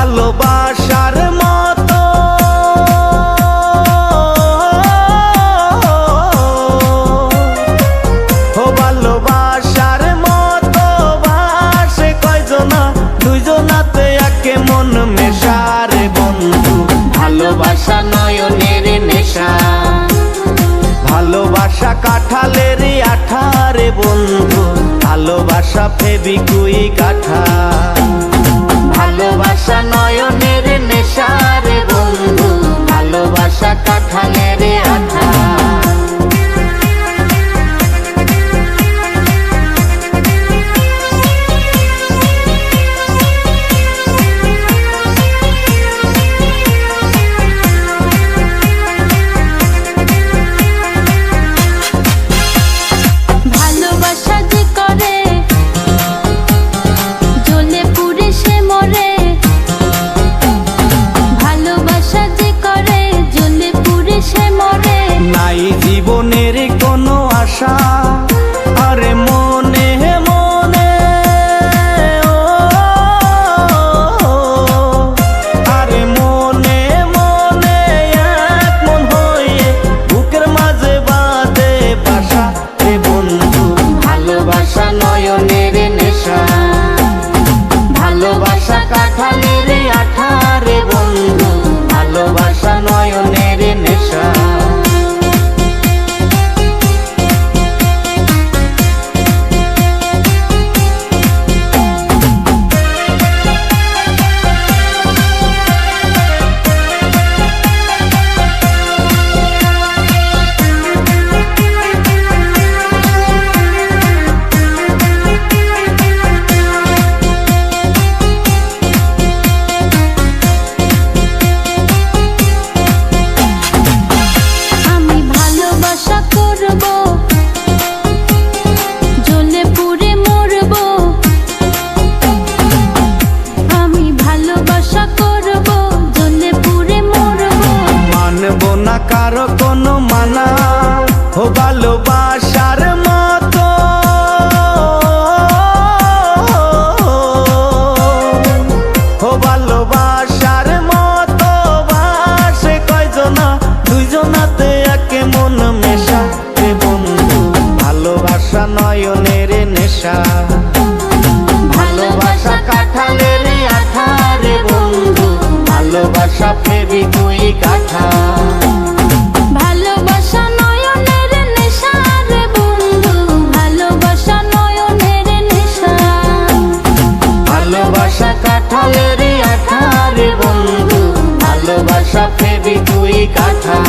ভালোবাসার মতো ভালোবাসার মতো বাসে কয়জনা দুইজনাতে একে মন মেশারে বন্ধু ভালোবাসা নয়নের নেশা ভালোবাসা কাঁঠালের আঠারে বন্ধু ভালোবাসা ফেবিকুইক আঠা ভালোবাসা নয়নের নেশা রে বন্ধু ভালোবাসা কাঁঠালের আঠা জীবনের কোনো আশা আরে মনে মনে আরে মনে মনে এক মন হয়ে বুকের মাঝে বাঁধে বাসা রে বন্ধু ভালোবাসা নয়নের নেশা ভালোবাসা কাঁঠালের আঠা রে বন্ধু ভালোবাসা নয়নের নেশা কারো কোনো মানা ভালোবাসার মতো ভালোবাসার মতো বাসে কয়জনা দুইজনাতে একে মন মেশা রে বন্ধু ভালোবাসা নয়নের নেশা ভালোবাসা কাঁঠালের আঠা রে বন্ধু ভালোবাসা ফেবিকুইক আঠা ভালোবাসা নয়নের নেশা রে বন্ধু ভালোবাসা নয়নের নেশা ভালোবাসা কাঁঠালের আঠা রে বন্ধু ভালোবাসা ফেবিকুইক আঠা।